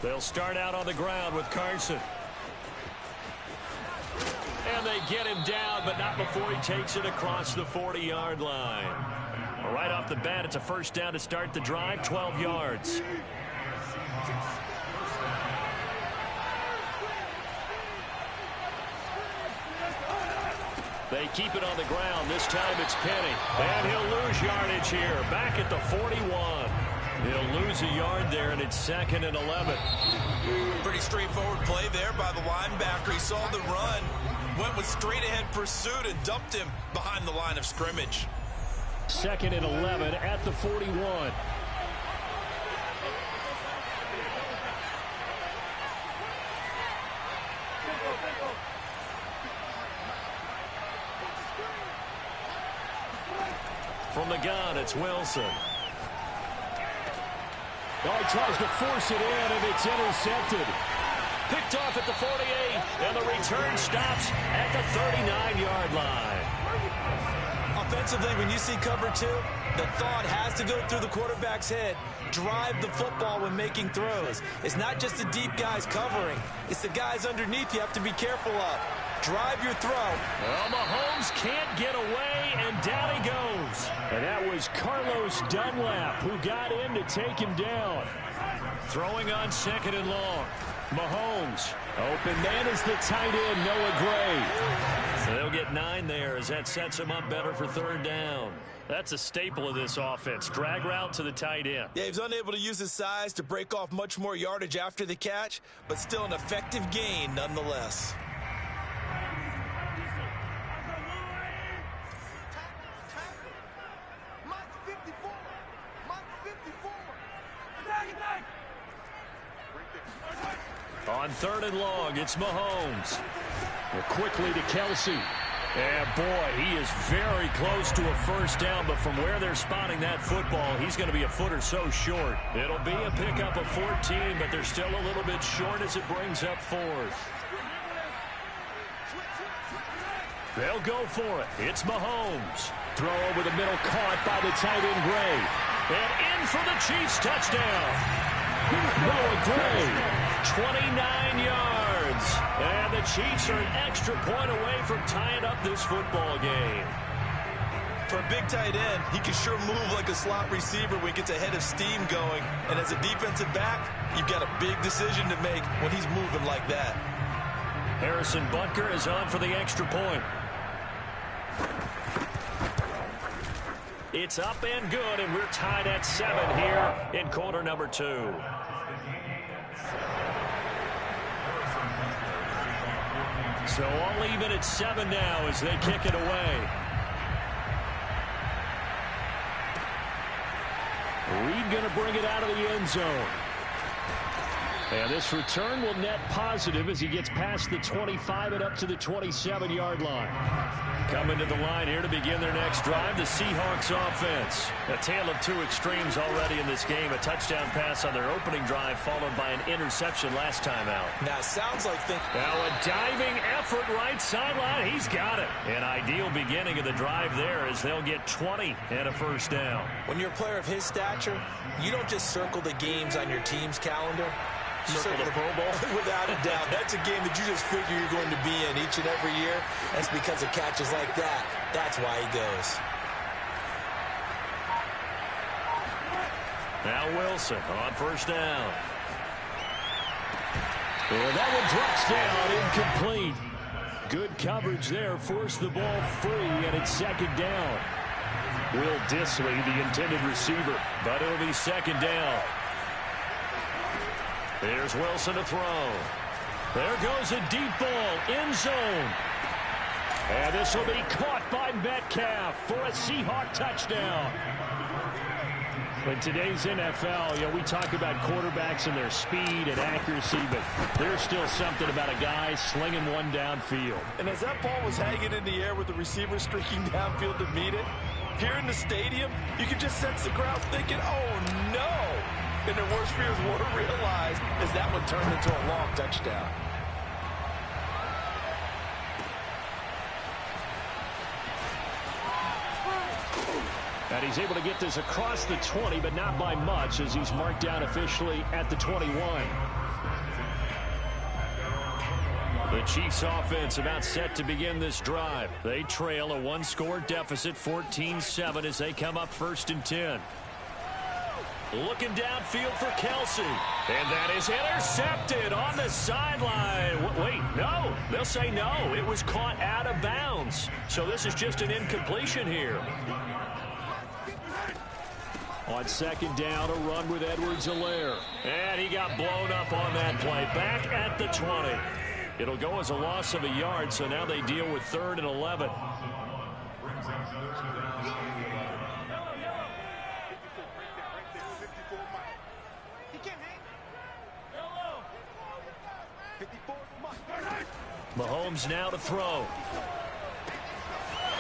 They'll start out on the ground with Carson. And they get him down, but not before he takes it across the 40-yard line. Right off the bat, it's a first down to start the drive, 12 yards. They keep it on the ground. This time it's Penny. And he'll lose yardage here. Back at the 41. He'll lose a yard there, and it's 2nd and 11. Pretty straightforward play there by the linebacker. He saw the run, went with straight-ahead pursuit, and dumped him behind the line of scrimmage. 2nd and 11 at the 41. From the gun, it's Wilson. Oh, he tries to force it in, and it's intercepted. Picked off at the 48, and the return stops at the 39-yard line. Offensively, when you see cover 2, the thought has to go through the quarterback's head. Drive the football when making throws. It's not just the deep guys covering. It's the guys underneath you have to be careful of. Drive your throw. Well, Mahomes can't get away, and down he goes. And that was Carlos Dunlap who got in to take him down. Throwing on 2nd and long. Mahomes. Open man is the tight end, Noah Gray. They'll get 9 there as that sets him up better for 3rd down. That's a staple of this offense. Drag route to the tight end. Yeah, he's unable to use his size to break off much more yardage after the catch, but still an effective gain nonetheless. On 3rd and long, it's Mahomes. Quickly to Kelsey. And boy, he is very close to a first down, but from where they're spotting that football, he's going to be a foot or so short. It'll be a pickup of 14, but they're still a little bit short as it brings up 4th. They'll go for it. It's Mahomes. Throw over the middle, caught by the tight end Gray. And in for the Chiefs touchdown. Noah Gray. 29 yards. And the Chiefs are an extra point away from tying up this football game. For a big tight end, he can sure move like a slot receiver when he gets a head of steam going. And as a defensive back, you've got a big decision to make when he's moving like that. Harrison Butker is on for the extra point. It's up and good, and we're tied at 7 here in quarter number 2. So all even at 7 now as they kick it away. Reed going to bring it out of the end zone. And this return will net positive as he gets past the 25 and up to the 27-yard line. Coming to the line here to begin their next drive, the Seahawks offense. A tale of 2 extremes already in this game. A touchdown pass on their opening drive followed by an interception last time out. Now, it sounds like now a diving effort right sideline. He's got it. An ideal beginning of the drive there as they'll get 20 and a first down. When you're a player of his stature, you don't just circle the games on your team's calendar. Circle the Pro Bowl? Without a doubt. That's a game that you just figure you're going to be in each and every year. That's because of catches like that. That's why he goes. Now Wilson on first down. And that one drops down, incomplete. Good coverage there. Forced the ball free, and it's 2nd down. Will Dissly, the intended receiver, but it'll be 2nd down. There's Wilson to throw. There goes a deep ball, end zone. And this will be caught by Metcalf for a Seahawk touchdown. In today's NFL, we talk about quarterbacks and their speed and accuracy, but there's still something about a guy slinging one downfield. And as that ball was hanging in the air with the receiver streaking downfield to meet it, here in the stadium, you could just sense the crowd thinking, oh, no. And their worst fears were realized as that one turned into a long touchdown. And he's able to get this across the 20, but not by much as he's marked down officially at the 21. The Chiefs offense about set to begin this drive. They trail a one-score deficit, 14-7, as they come up 1st and 10. Looking downfield for Kelce. And that is intercepted on the sideline. Wait, no. They'll say no. It was caught out of bounds. So this is just an incompletion here. On 2nd down, a run with Edwards-Helaire. And he got blown up on that play. Back at the 20. It'll go as a loss of a yard, so now they deal with 3rd and 11. Mahomes now to throw.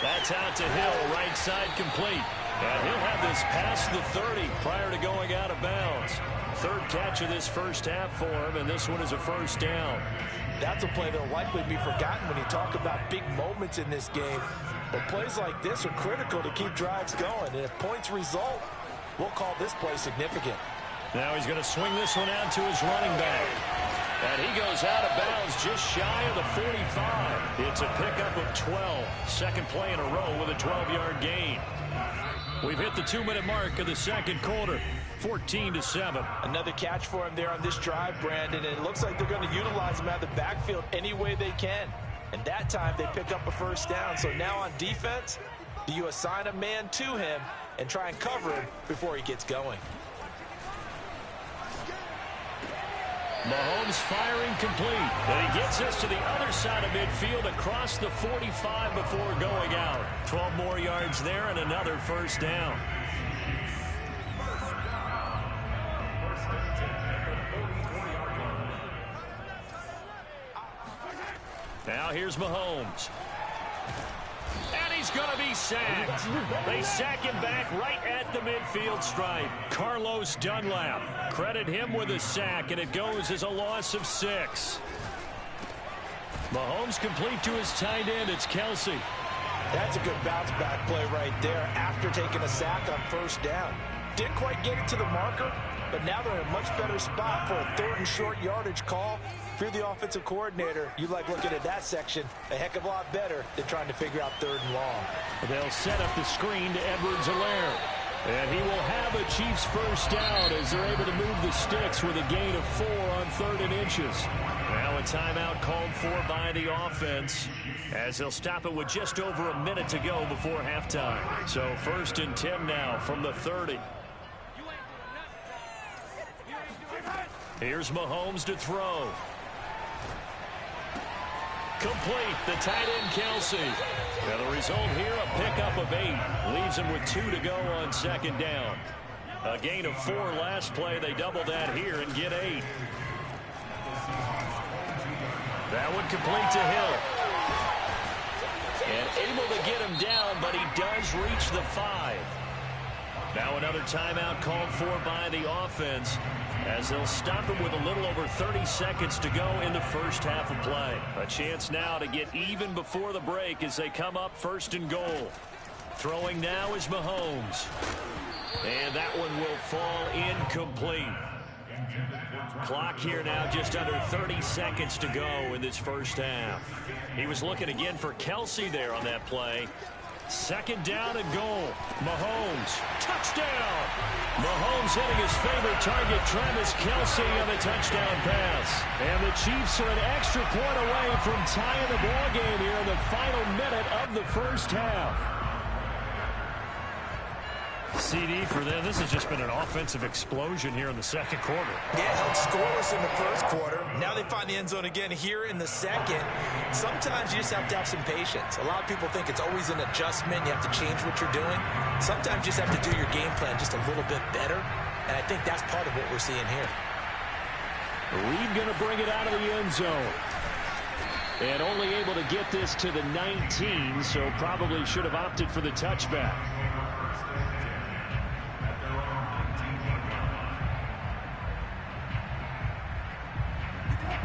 That's out to Hill, right side complete. And he'll have this past the 30 prior to going out of bounds. 3rd catch of this first half for him, and this one is a 1st down. That's a play that'll likely be forgotten when you talk about big moments in this game. But plays like this are critical to keep drives going. And if points result, we'll call this play significant. Now he's going to swing this one out to his running back. And he goes out of bounds just shy of the 45. It's a pickup of 12. 2nd play in a row with a 12-yard gain. We've hit the 2-minute mark of the 2nd quarter. 14-7. Another catch for him there on this drive, Brandon, and it looks like they're going to utilize him out of the backfield any way they can. And that time they pick up a 1st down. So now on defense, do you assign a man to him and try and cover him before he gets going? Mahomes firing complete. And he gets us to the other side of midfield across the 45 before going out. 12 more yards there and another 1st down. Now here's Mahomes. And he's going to be sacked. They sack him back right at the midfield stripe. Carlos Dunlap. Credit him with a sack, and it goes as a loss of 6. Mahomes complete to his tight end. It's Kelce. That's a good bounce back play right there after taking a sack on 1st down. Didn't quite get it to the marker, but now they're in a much better spot for a 3rd and short yardage call. If you're the offensive coordinator, you like looking at that section a heck of a lot better than trying to figure out 3rd and long. They'll set up the screen to Edwards-Helaire. And he will have a Chiefs 1st down as they're able to move the sticks with a gain of 4 on 3rd and inches. Now a timeout called for by the offense as they'll stop it with just over a minute to go before halftime. So 1st and 10 now from the 30. Here's Mahomes to throw. Complete, the tight end Kelce. And the result here, a pickup of 8. Leaves him with 2 to go on 2nd down. A gain of 4 last play. They double that here and get 8. That one complete to Hill. And able to get him down, but he does reach the 5. Now another timeout called for by the offense as they'll stop him with a little over 30 seconds to go in the first half of play. A chance now to get even before the break as they come up 1st and goal. Throwing now is Mahomes. And that one will fall incomplete. Clock here now just under 30 seconds to go in this first half. He was looking again for Kelce there on that play. 2nd down and goal. Mahomes, touchdown. Mahomes hitting his favorite target, Travis Kelce, on the touchdown pass. And the Chiefs are an extra point away from tying the ball game here in the final minute of the first half. CD for them. This has just been an offensive explosion here in the 2nd quarter. Yeah, held scoreless in the 1st quarter. Now they find the end zone again here in the 2nd. Sometimes you just have to have some patience. A lot of people think it's always an adjustment. You have to change what you're doing. Sometimes you just have to do your game plan just a little bit better. And I think that's part of what we're seeing here. Reed going to bring it out of the end zone. And only able to get this to the 19, so probably should have opted for the touchback.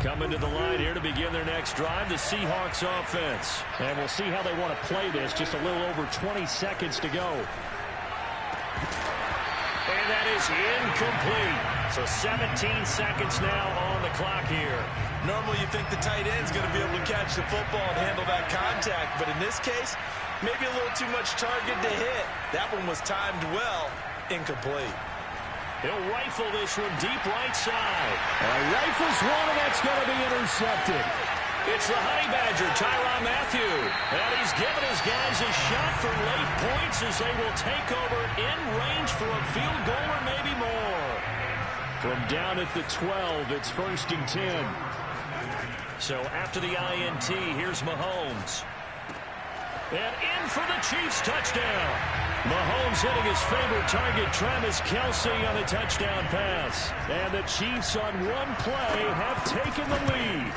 Coming to the line here to begin their next drive, the Seahawks offense. And we'll see how they want to play this. Just a little over 20 seconds to go. And that is incomplete. So 17 seconds now on the clock here. Normally you think the tight end's going to be able to catch the football and handle that contact, but in this case, maybe a little too much target to hit. That one was timed well, incomplete. He'll rifle this one deep right side. Rifles one, and that's going to be intercepted. It's the Honey Badger, Tyrann Mathieu. And he's given his guys a shot for late points as they will take over in range for a field goal or maybe more. From down at the 12, it's 1st and 10. So after the INT, here's Mahomes. And in for the Chiefs touchdown. Mahomes hitting his favorite target, Travis Kelce, on a touchdown pass. And the Chiefs on one play have taken the lead.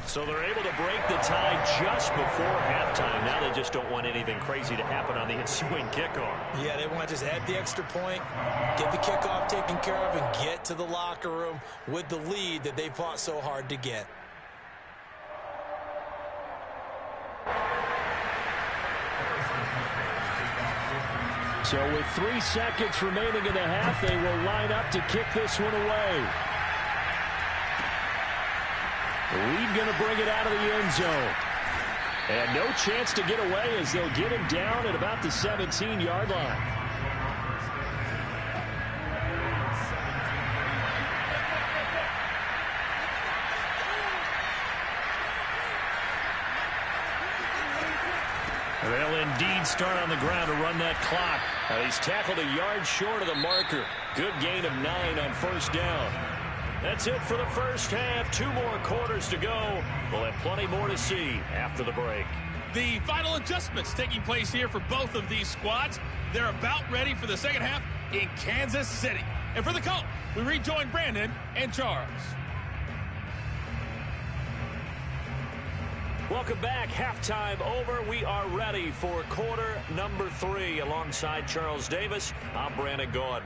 So they're able to break the tie just before halftime. Now they just don't want anything crazy to happen on the ensuing kickoff. Yeah, they want to just add the extra point, get the kickoff taken care of, and get to the locker room with the lead that they fought so hard to get. So with 3 seconds remaining in the half, they will line up to kick this one away. Reed going to bring it out of the end zone. And no chance to get away as they'll get him down at about the 17-yard line. They'll indeed start on the ground to run that clock. He's tackled a yard short of the marker. Good gain of 9 on 1st down. That's it for the first half. 2 more quarters to go. We'll have plenty more to see after the break. The final adjustments taking place here for both of these squads. They're about ready for the second half in Kansas City. And for the call, we rejoin Brandon and Charles. Welcome back. Halftime over. We are ready for quarter number 3. Alongside Charles Davis, I'm Brandon Gaudin.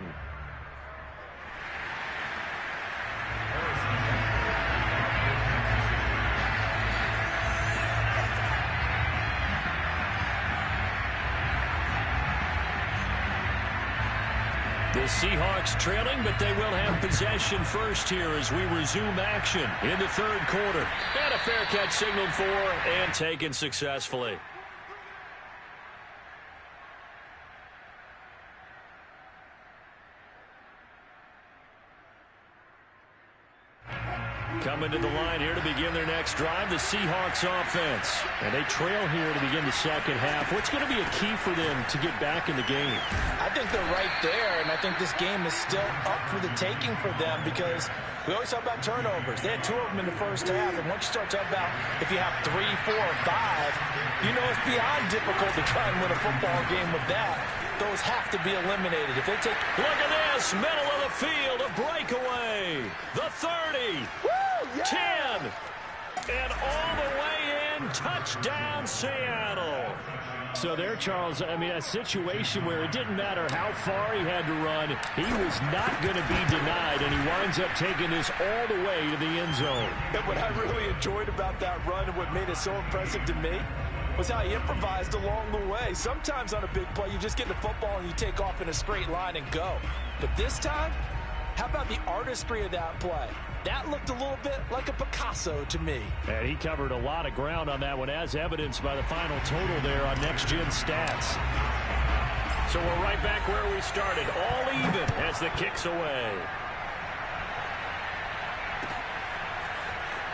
The Seahawks trailing, but they will have possession first here as we resume action in the 3rd quarter. And a fair catch signaled for and taken successfully. Coming to the line here to begin their next drive, the Seahawks offense. And they trail here to begin the second half. What's going to be a key for them to get back in the game? I think they're right there, and I think this game is still up for the taking for them because we always talk about turnovers. They had 2 of them in the first half, and once you start talking about if you have 3, 4, or 5, you know it's beyond difficult to try and win a football game with that. Those have to be eliminated. If they take... Look at this, middle of the field, a breakaway. The 30. Woo! Yeah! 10. And all the way in, touchdown Seattle. So there, Charles, I mean, a situation where it didn't matter how far he had to run, he was not going to be denied, and he winds up taking this all the way to the end zone. And what I really enjoyed about that run and what made it so impressive to me was how he improvised along the way. Sometimes on a big play, you just get the football and you take off in a straight line and go. But this time, how about the artistry of that play? That looked a little bit like a Picasso to me. And he covered a lot of ground on that one, as evidenced by the final total there on Next Gen Stats. So we're right back where we started, all even as the kick's away.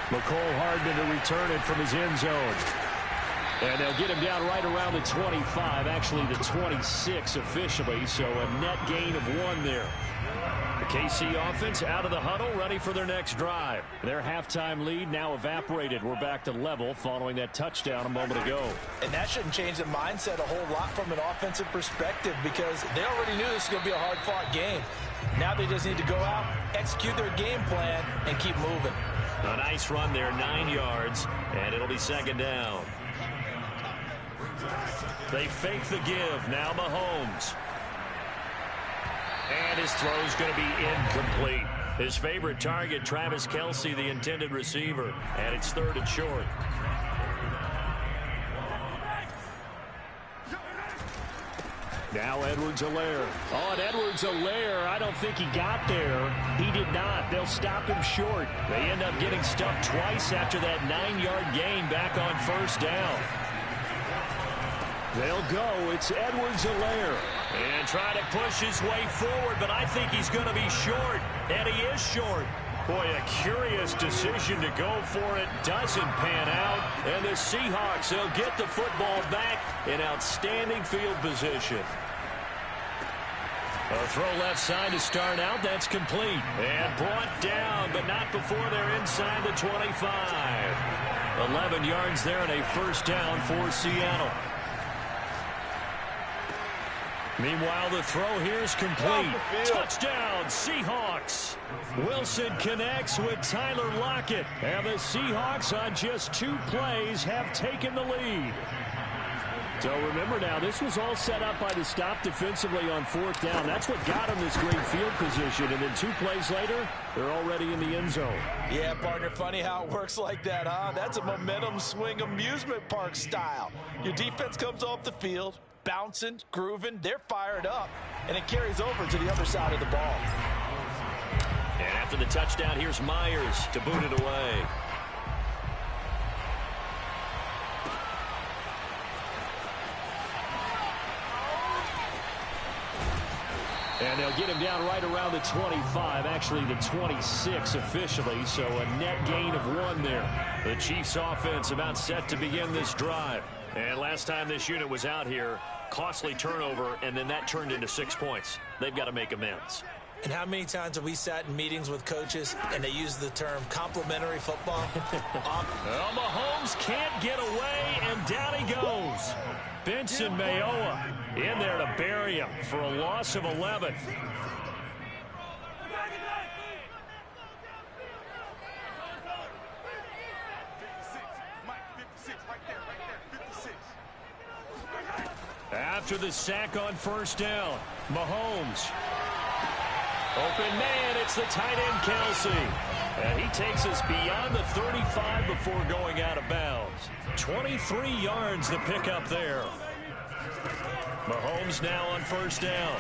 McCole Hardman to return it from his end zone. And they'll get him down right around the 25, actually the 26 officially, so a net gain of 1 there. The KC offense out of the huddle, ready for their next drive. Their halftime lead now evaporated. We're back to level following that touchdown a moment ago. And that shouldn't change the mindset a whole lot from an offensive perspective because they already knew this was going to be a hard-fought game. Now they just need to go out, execute their game plan, and keep moving. A nice run there, 9 yards, and it'll be 2nd down. They fake the give. Now Mahomes. And his throw's going to be incomplete. His favorite target, Travis Kelce, the intended receiver. And it's 3rd and short. Now Edwards-Helaire. Oh, and Edwards-Helaire, I don't think he got there. He did not. They'll stop him short. They end up getting stuffed twice after that 9-yard gain back on first down. They'll go. It's Edwards-Helaire. And try to push his way forward, but I think he's going to be short. And he is short. Boy, a curious decision to go for it. Doesn't pan out. And the Seahawks, they'll get the football back in outstanding field position. A throw left side to start out. That's complete. And brought down, but not before they're inside the 25. 11 yards there and a first down for Seattle. Meanwhile, the throw here is complete. Touchdown, Seahawks. Wilson connects with Tyler Lockett. And the Seahawks on just 2 plays have taken the lead. So remember now, this was all set up by the stop defensively on 4th down. That's what got them this great field position. And then 2 plays later, they're already in the end zone. Yeah, partner, funny how it works like that, huh? That's a momentum swing amusement park style. Your defense comes off the field, bouncing, grooving, they're fired up, and it carries over to the other side of the ball. And after the touchdown, here's Myers to boot it away. And they'll get him down right around the 25, actually the 26 officially, so a net gain of 1 there. The Chiefs offense about set to begin this drive. And last time this unit was out here, costly turnover, and then that turned into 6 points. They've got to make amends. And how many times have we sat in meetings with coaches and they use the term complimentary football? Well, Mahomes can't get away, and down he goes. Benson Mayowa in there to bury him for a loss of 11. After the sack on first down, Mahomes. Open man, it's the tight end, Kelsey. And he takes us beyond the 35 before going out of bounds. 23 yards the pickup there. Mahomes now on first down.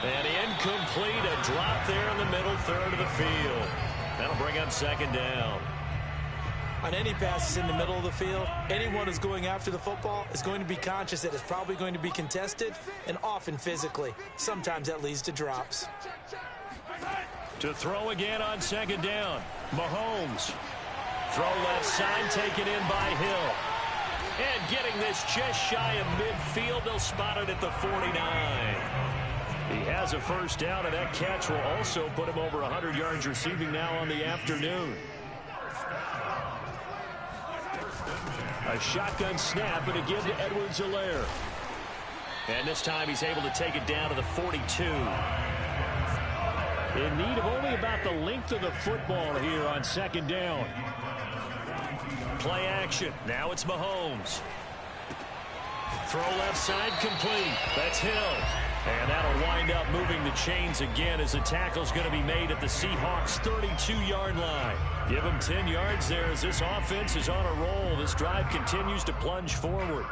And incomplete, a drop there in the middle third of the field. That'll bring up second down. On any passes in the middle of the field, anyone who's going after the football is going to be conscious that it's probably going to be contested, and often physically. Sometimes that leads to drops. To throw again on second down, Mahomes. Throw left side, taken in by Hill. And getting this just shy of midfield, they'll spot it at the 49. He has a first down, and that catch will also put him over 100 yards receiving now on the afternoon. A shotgun snap, and again to Edwards-Helaire. And this time he's able to take it down to the 42. In need of only about the length of the football here on second down. Play action. Now it's Mahomes. Throw left side complete. That's Hill. And that'll wind up moving the chains again as the tackle's going to be made at the Seahawks' 32-yard line. Give them 10 yards there as this offense is on a roll. This drive continues to plunge forward.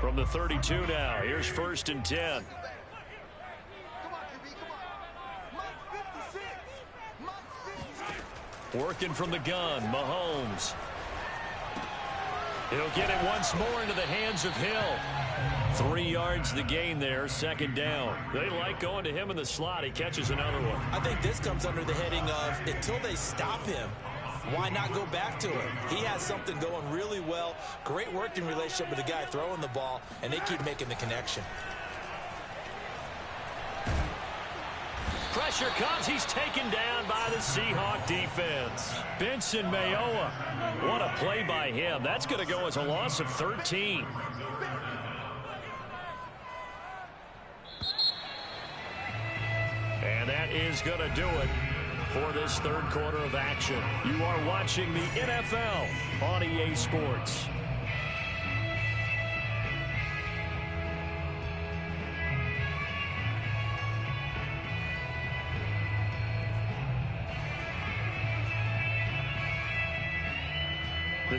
From the 32 now, here's first and 10. Working from the gun, Mahomes. He'll get it once more into the hands of Hill. 3 yards the gain there, second down. They like going to him in the slot. He catches another one. I think this comes under the heading of until they stop him, why not go back to him? He has something going really well. Great working relationship with the guy throwing the ball, and they keep making the connection. Pressure comes. He's taken down by the Seahawk defense. Benson Mayowa. What a play by him. That's going to go as a loss of 13. And that is going to do it for this third quarter of action. You are watching the NFL on EA Sports.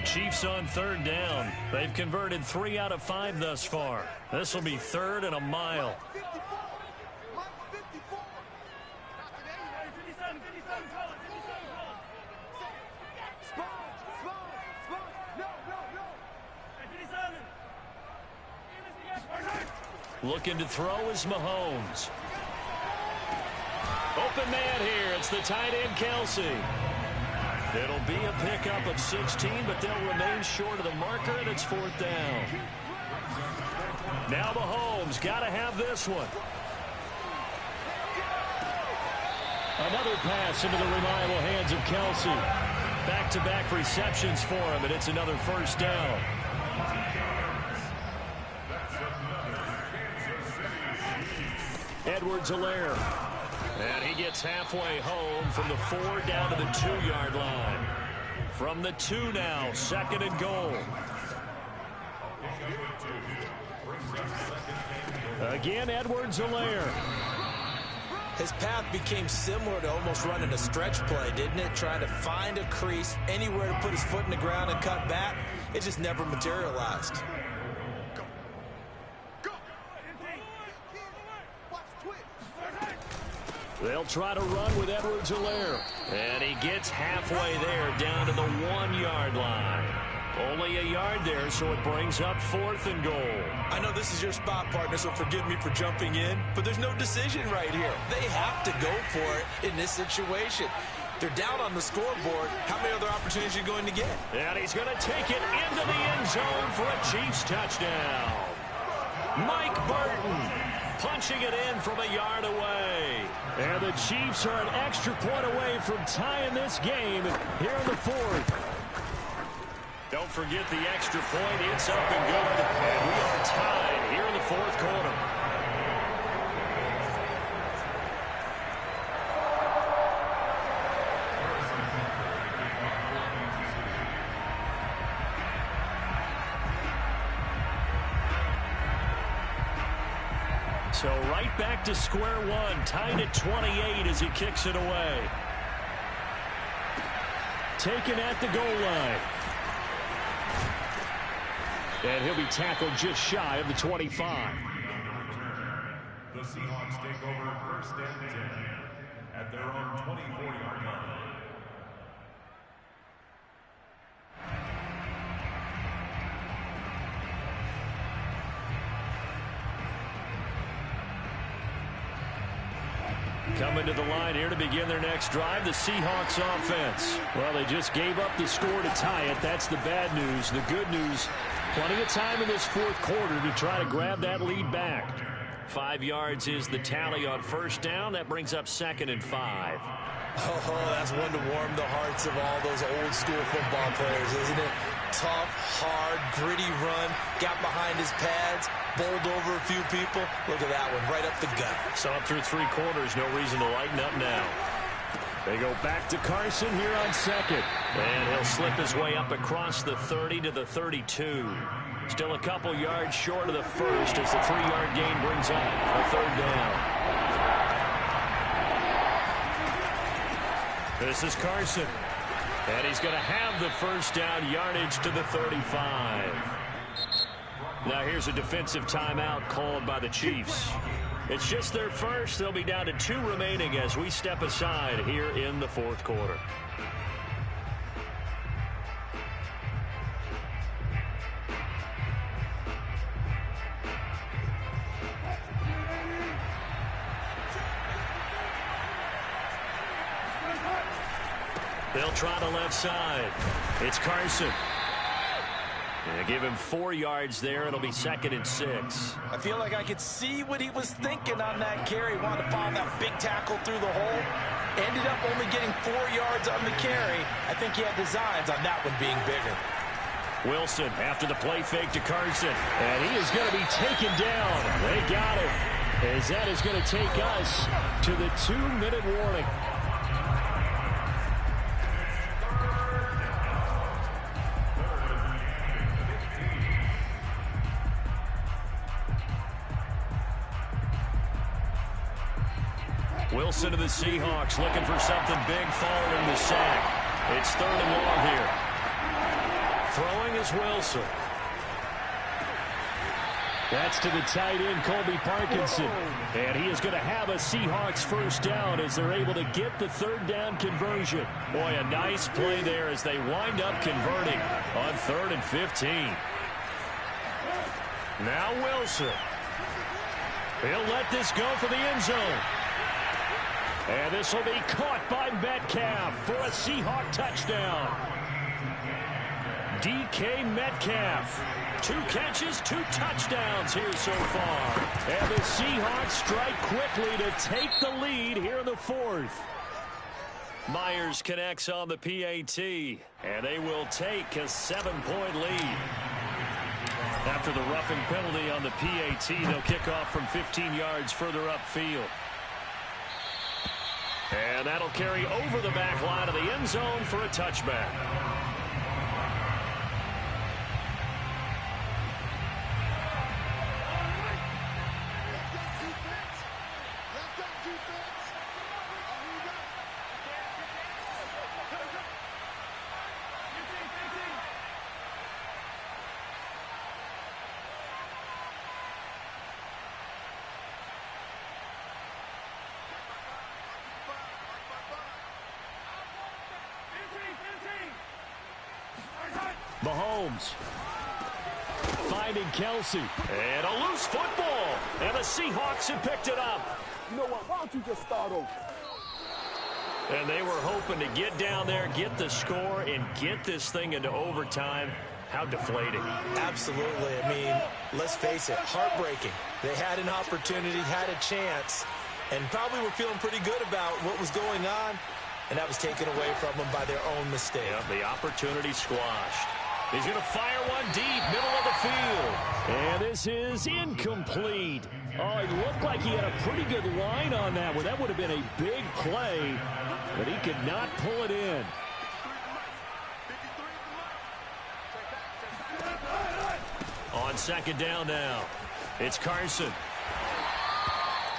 Chiefs on third down. They've converted 3 out of 5 thus far. This will be 3rd and a mile. Looking to throw is Mahomes. Open man here. It's the tight end, Kelsey. It'll be a pickup of 16, but they'll remain short of the marker, and it's 4th down. Now Mahomes got to have this one. Another pass into the reliable hands of Kelsey. Back-to-back receptions for him, and it's another 1st down. Edwards-Helaire. And he gets halfway home from the 4 down to the 2-yard line. From the 2 now, 2nd and goal. Again, Edwards-Helaire. His path became similar to almost running a stretch play, didn't it? Trying to find a crease, anywhere to put his foot in the ground and cut back. It just never materialized. They'll try to run with Edwards-Helaire. And he gets halfway there, down to the 1-yard line. Only a yard there, so it brings up 4th and goal. I know this is your spot, partner, so forgive me for jumping in, but there's no decision right here. They have to go for it in this situation. They're down on the scoreboard. How many other opportunities are you going to get? And he's going to take it into the end zone for a Chiefs touchdown. Mike Burton punching it in from a yard away. And the Chiefs are an extra point away from tying this game here in the 4th. Don't forget the extra point. It's up and good. And we are tied here in the 4th quarter. So right back to square one, tied at 28 as he kicks it away. Taken at the goal line. And he'll be tackled just shy of the 25. The Seahawks take over 1st and 10 at their own 24-yard line. Coming to the line here to begin their next drive, the Seahawks offense. Well, they just gave up the score to tie it. That's the bad news. The good news, plenty of time in this 4th quarter to try to grab that lead back. 5 yards is the tally on 1st down. That brings up 2nd and 5. Oh, that's one to warm the hearts of all those old school football players, isn't it? Tough, hard, gritty run, got behind his pads, bowled over a few people. Look at that one, right up the gut. So up through 3 quarters, no reason to lighten up now. They go back to Carson here on 2nd. And he'll slip his way up across the 30 to the 32. Still a couple yards short of the 1st as the 3-yard gain brings up a 3rd down. This is Carson. And he's going to have the 1st down, yardage to the 35. Now here's a defensive timeout called by the Chiefs. It's just their first. They'll be down to 2 remaining as we step aside here in the 4th quarter. They'll try the left side. It's Carson. They give him 4 yards there. It'll be 2nd and 6. I feel like I could see what he was thinking on that carry. Wanted to follow that big tackle through the hole. Ended up only getting 4 yards on the carry. I think he had designs on that one being bigger. Wilson after the play fake to Carson. And he is going to be taken down. They got him. As that is going to take us to the 2-minute warning. Wilson to the Seahawks looking for something big following the sack. It's 3rd and long here. Throwing is Wilson. That's to the tight end, Colby Parkinson. And he is going to have a Seahawks first down as they're able to get the third down conversion. Boy, a nice play there as they wind up converting on 3rd and 15. Now Wilson. He'll let this go for the end zone. And this will be caught by Metcalf for a Seahawk touchdown. DK Metcalf. 2 catches, 2 touchdowns here so far. And the Seahawks strike quickly to take the lead here in the 4th. Myers connects on the PAT, and they will take a 7-point lead. After the roughing penalty on the PAT, they'll kick off from 15 yards further upfield. And that'll carry over the back line of the end zone for a touchback. Mahomes finding Kelsey. And a loose football. And the Seahawks have picked it up. You know what? Why don't you just start over? And they were hoping to get down there, get the score, and get this thing into overtime. How deflating. Absolutely. I mean, let's face it, heartbreaking. They had an opportunity, had a chance, and probably were feeling pretty good about what was going on, and that was taken away from them by their own mistake. Yep, the opportunity squashed. He's going to fire one deep, middle of the field. And this is incomplete. Oh, it looked like he had a pretty good line on that one. That would have been a big play, but he could not pull it in. On 2nd down now, it's Carson.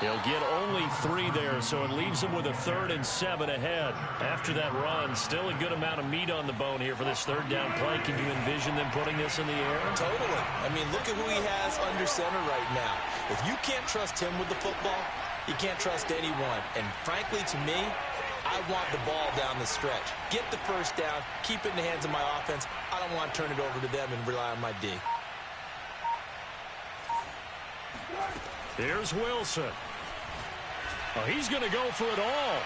He'll get only 3 there, so it leaves him with a 3rd and 7 ahead. After that run, still a good amount of meat on the bone here for this 3rd down play. Can you envision them putting this in the air? Totally. I mean, look at who he has under center right now. If you can't trust him with the football, you can't trust anyone. And frankly, to me, I want the ball down the stretch. Get the first down, keep it in the hands of my offense. I don't want to turn it over to them and rely on my D. Here's Wilson. Oh, he's going to go for it all.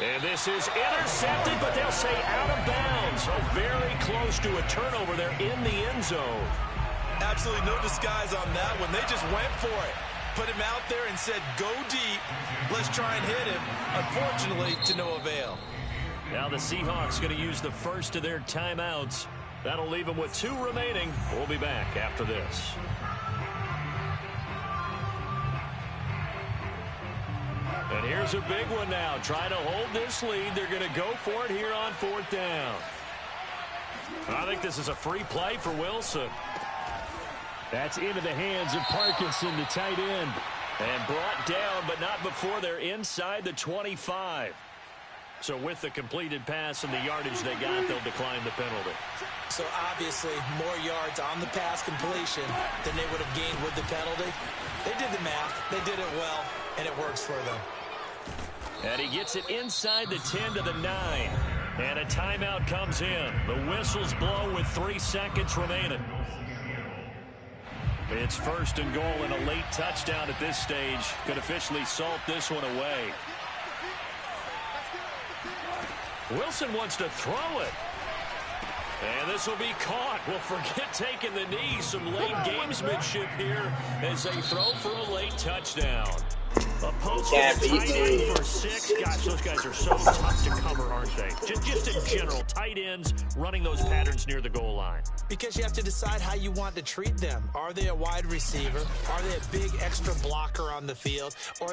And this is intercepted, but they'll say out of bounds. So very close to a turnover there in the end zone. Absolutely no disguise on that one. They just went for it. Put him out there and said, go deep. Let's try and hit him. Unfortunately, to no avail. Now the Seahawks going to use the first of their timeouts. That'll leave them with 2 remaining. We'll be back after this. And here's a big one now. Trying to hold this lead. They're going to go for it here on 4th down. I think this is a free play for Wilson. That's into the hands of Parkinson, the tight end. And brought down, but not before they're inside the 25. So with the completed pass and the yardage they got, they'll decline the penalty. So obviously more yards on the pass completion than they would have gained with the penalty. They did the math. They did it well, and it works for them. And he gets it inside the 10 to the 9. And a timeout comes in. The whistles blow with 3 seconds remaining. It's 1st and goal and a late touchdown at this stage. Could officially salt this one away. Wilson wants to throw it. And this will be caught. Well, forget taking the knee. Some late gamesmanship here as they throw for a late touchdown. A post tight end for 6. Gosh, those guys are so tough to cover, aren't they? Just in general, tight ends running those patterns near the goal line. Because you have to decide how you want to treat them. Are they a wide receiver? Are they a big extra blocker on the field? Or are they